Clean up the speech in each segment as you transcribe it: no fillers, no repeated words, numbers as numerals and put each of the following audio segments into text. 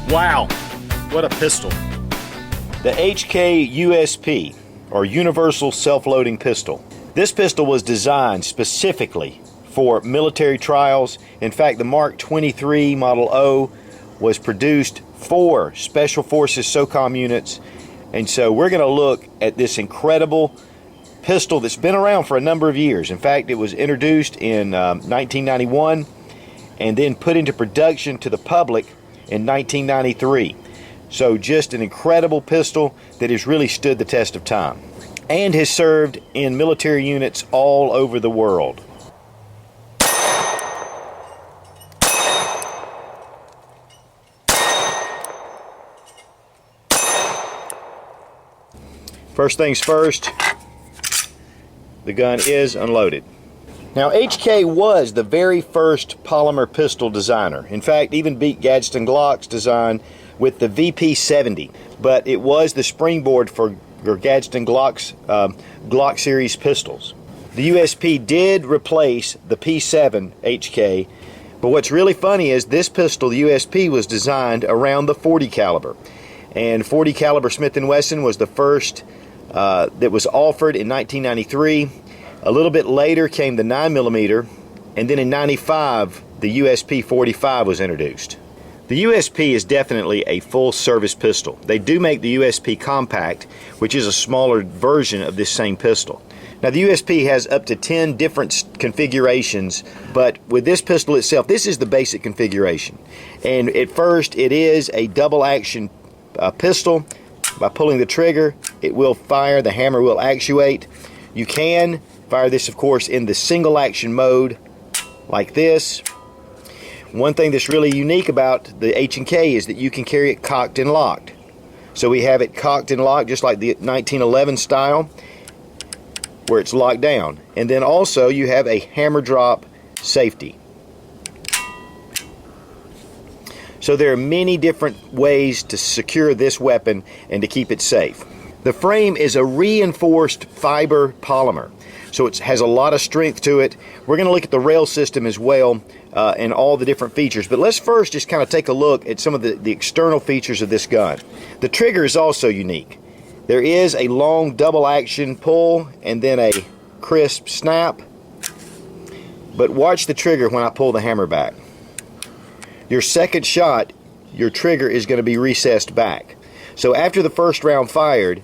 Wow, what a pistol. The HK USP, or Universal Self-Loading Pistol. This pistol was designed specifically for military trials. In fact, the Mark 23 Model O was produced for Special Forces SOCOM units. And so we're going to look at this incredible pistol that's been around for a number of years. In fact, it was introduced in 1991 and then put into production to the public in 1993. So just an incredible pistol that has really stood the test of time and has served in military units all over the world. First things first, the gun is unloaded. Now, HK was the very first polymer pistol designer. In fact, even beat Gadsden Glock's design with the VP70. But it was the springboard for Gadsden Glock's Glock series pistols. The USP did replace the P7 HK. But what's really funny is this pistol, the USP, was designed around the 40 caliber. And 40 caliber Smith & Wesson was the first that was offered in 1993. A little bit later came the 9mm, and then in 95 the USP 45 was introduced. The USP is definitely a full service pistol. They do make the USP Compact, which is a smaller version of this same pistol. Now, the USP has up to 10 different configurations, but with this pistol itself, this is the basic configuration. And at first it is a double action pistol. By pulling the trigger, it will fire, the hammer will actuate. You can fire this, of course, in the single action mode like this. One thing that's really unique about the H&K is that you can carry it cocked and locked. So we have it cocked and locked just like the 1911 style where it's locked down. And then also you have a hammer drop safety. So there are many different ways to secure this weapon and to keep it safe. The frame is a reinforced fiber polymer, so it has a lot of strength to it. We're going to look at the rail system as well and all the different features. But let's first just kind of take a look at some of the external features of this gun. The trigger is also unique. There is a long double action pull and then a crisp snap. But watch the trigger when I pull the hammer back. Your second shot, your trigger is going to be recessed back. So after the first round fired,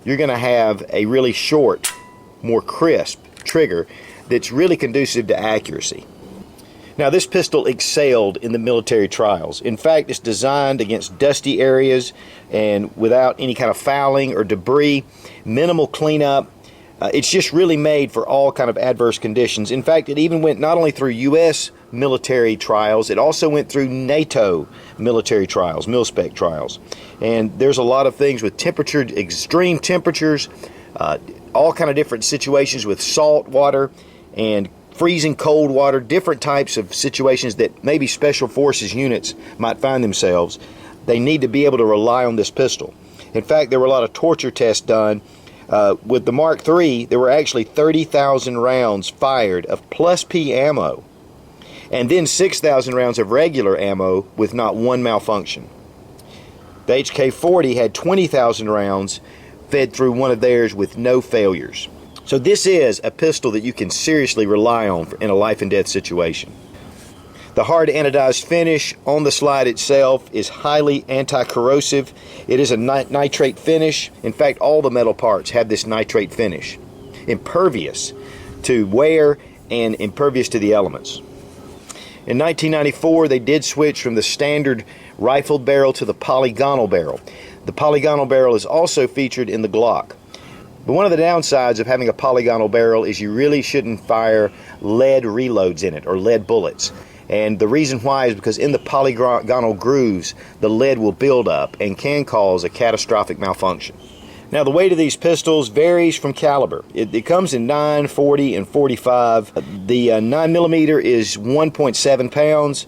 you're going to have a really short, more crisp trigger that's really conducive to accuracy. Now, this pistol excelled in the military trials. In fact, it's designed against dusty areas and without any kind of fouling or debris, minimal cleanup. It's just really made for all kind of adverse conditions. In fact, it even went not only through U.S. military trials, it also went through NATO military trials, mil-spec trials. And there's a lot of things with temperature, extreme temperatures, all kind of different situations with salt water and freezing cold water, different types of situations that maybe Special Forces units might find themselves. They need to be able to rely on this pistol. In fact, there were a lot of torture tests done. With the Mark III, there were actually 30,000 rounds fired of plus P ammo, and then 6,000 rounds of regular ammo with not one malfunction. The HK-40 had 20,000 rounds fed through one of theirs with no failures. So this is a pistol that you can seriously rely on in a life and death situation. The hard anodized finish on the slide itself is highly anti-corrosive. It is a nitrate finish. In fact, all the metal parts have this nitrate finish. Impervious to wear and impervious to the elements. In 1994, they did switch from the standard rifled barrel to the polygonal barrel. The polygonal barrel is also featured in the Glock. But one of the downsides of having a polygonal barrel is you really shouldn't fire lead reloads in it, or lead bullets. And the reason why is because in the polygonal grooves, the lead will build up and can cause a catastrophic malfunction. Now, the weight of these pistols varies from caliber. It comes in 9, 40, and 45. The 9mm is 1.7 pounds.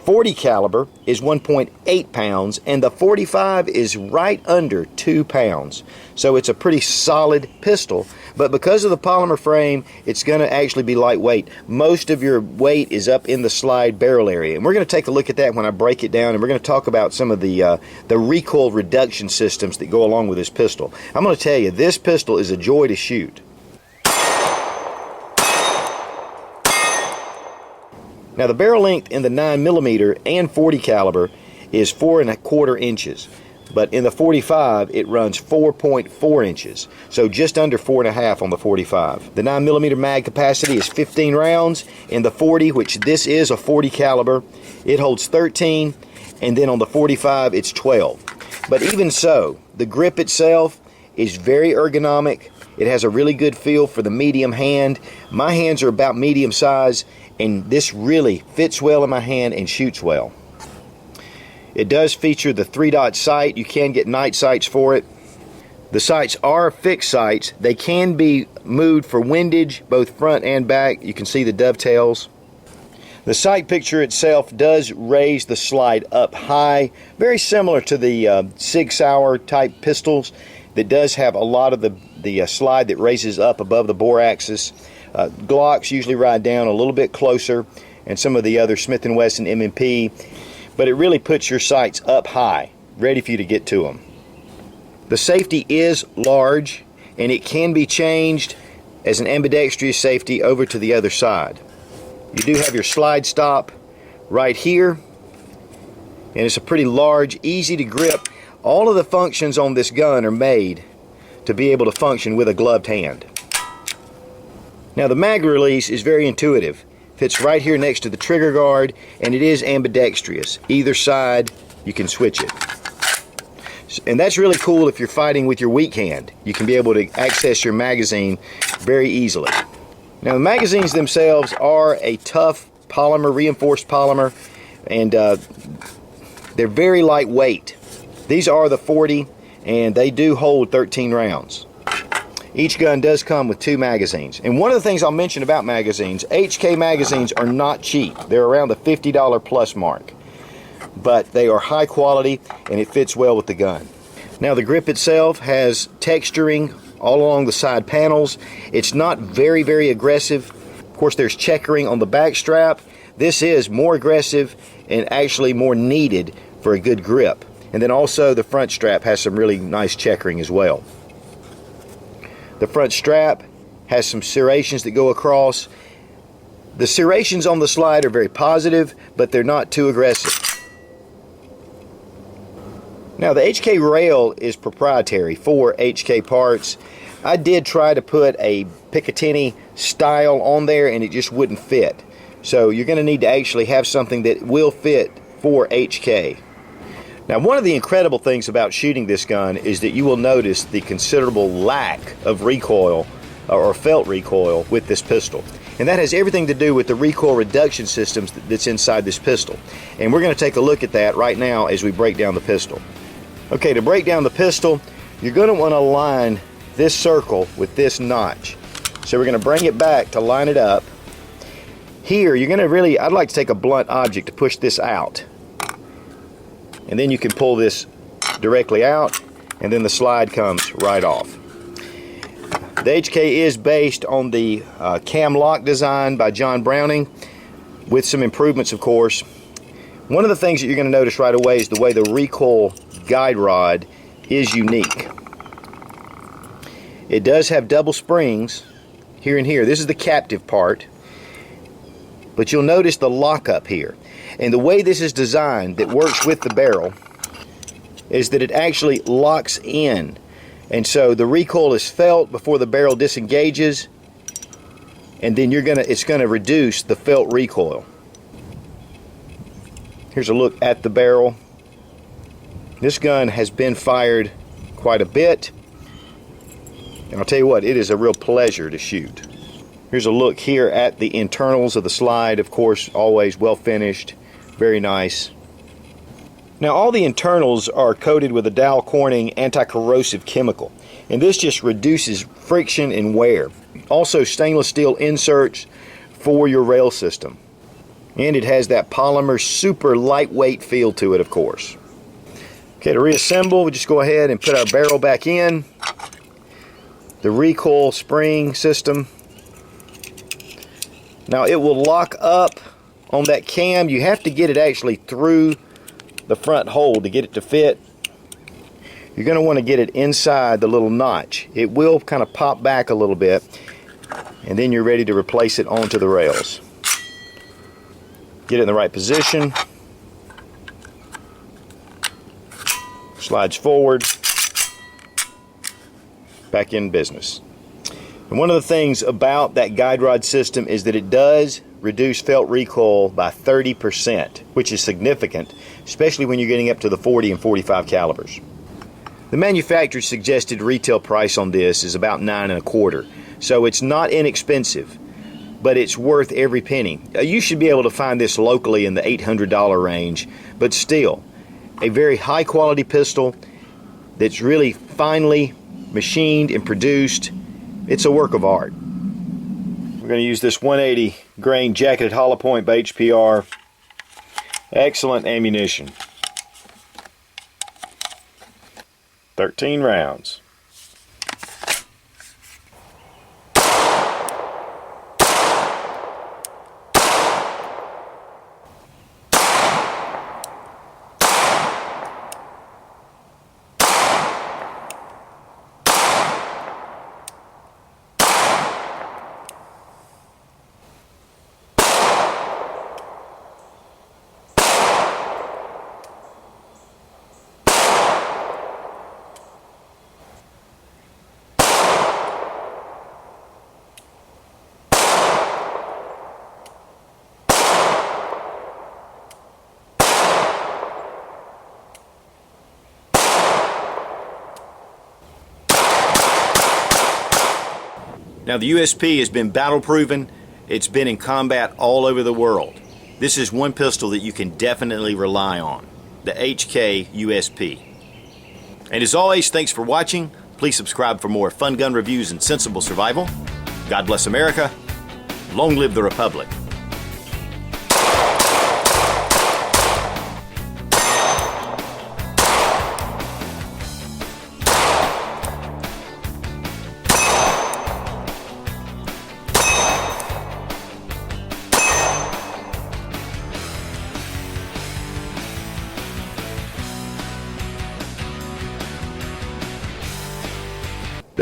.40 caliber is 1.8 pounds, and the .45 is right under 2 pounds. So it's a pretty solid pistol, but because of the polymer frame, it's going to actually be lightweight. Most of your weight is up in the slide barrel area, and we're going to take a look at that when I break it down, and we're going to talk about some of the recoil reduction systems that go along with this pistol. I'm going to tell you, this pistol is a joy to shoot. Now the barrel length in the 9mm and .40 caliber is 4¼ inches, but in the .45 it runs 4.4 inches, so just under 4.5 on the .45. The 9mm mag capacity is 15 rounds. In the .40, which this is a .40 caliber, it holds 13, and then on the .45 it's 12. But even so, the grip itself is very ergonomic. It has a really good feel for the medium hand. My hands are about medium size, and this really fits well in my hand and shoots well. It does feature the 3-dot sight. You can get night sights for it. The sights are fixed sights. They can be moved for windage, both front and back. You can see the dovetails. The sight picture itself does raise the slide up high, very similar to the Sig Sauer type pistols. That does have a lot of the slide that raises up above the bore axis. Glocks usually ride down a little bit closer, and some of the other Smith & Wesson M&P, but it really puts your sights up high, ready for you to get to them. The safety is large, and it can be changed as an ambidextrous safety over to the other side. You do have your slide stop right here, and it's a pretty large, easy to grip. All of the functions on this gun are made to be able to function with a gloved hand. Now the mag release is very intuitive. Fits right here next to the trigger guard, and it is ambidextrous. Either side you can switch it. And that's really cool if you're fighting with your weak hand. You can be able to access your magazine very easily. Now the magazines themselves are a tough polymer, reinforced polymer, and they're very lightweight. These are the .40, and they do hold 13 rounds. Each gun does come with 2 magazines. And one of the things I'll mention about magazines, HK magazines are not cheap. They're around the $50 plus mark. But they are high quality, and it fits well with the gun. Now the grip itself has texturing all along the side panels. It's not very, very aggressive. Of course, there's checkering on the back strap. This is more aggressive and actually more needed for a good grip. And then also the front strap has some really nice checkering as well. The front strap has some serrations that go across. The serrations on the slide are very positive, but they're not too aggressive. Now the HK rail is proprietary for HK parts. I did try to put a Picatinny style on there, and it just wouldn't fit. So you're going to need to actually have something that will fit for HK. Now one of the incredible things about shooting this gun is that you will notice the considerable lack of recoil or felt recoil with this pistol. And that has everything to do with the recoil reduction systems that's inside this pistol. And we're going to take a look at that right now as we break down the pistol. Okay, to break down the pistol, you're going to want to align this circle with this notch. So we're going to bring it back to line it up. Here, you're going to really, I'd like to take a blunt object to push this out. And then you can pull this directly out, and then the slide comes right off. The HK is based on the cam lock design by John Browning, with some improvements, of course. One of the things that you're going to notice right away is the way the Recoil Guide Rod is unique. It does have double springs here and here. This is the captive part. But you'll notice the lockup here. And the way this is designed that works with the barrel is that it actually locks in. And so the recoil is felt before the barrel disengages, and then it's gonna reduce the felt recoil. Here's a look at the barrel. This gun has been fired quite a bit, and I'll tell you what, it is a real pleasure to shoot. Here's a look here at the internals of the slide. Of course, always well finished, very nice. Now all the internals are coated with a Dow Corning anti-corrosive chemical, and this just reduces friction and wear. Also stainless steel inserts for your rail system. And it has that polymer super lightweight feel to it, of course. Okay, to reassemble, we just go ahead and put our barrel back in. The recoil spring system. Now it will lock up on that cam. You have to get it actually through the front hole to get it to fit. You're going to want to get it inside the little notch. It will kind of pop back a little bit, and then you're ready to replace it onto the rails. Get it in the right position. Slides forward. Back in business. And one of the things about that guide rod system is that it does reduce felt recoil by 30%, which is significant, especially when you're getting up to the 40 and 45 calibers. The manufacturer's suggested retail price on this is about $9.25, so it's not inexpensive, but it's worth every penny. You should be able to find this locally in the $800 range, but still, a very high quality pistol that's really finely machined and produced. It's a work of art. We're going to use this 180 grain jacketed hollow point by HPR. Excellent ammunition. 13 rounds. Now the USP has been battle proven. It's been in combat all over the world. This is one pistol that you can definitely rely on, the HK USP. And as always, thanks for watching. Please subscribe for more fun gun reviews and sensible survival. God bless America. Long live the Republic.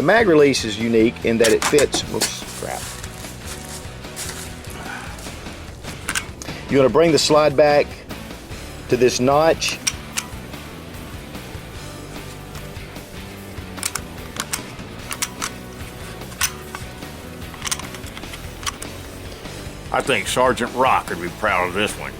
The mag release is unique in that it fits. Whoops, crap. You're going to bring the slide back to this notch. I think Sergeant Rock would be proud of this one.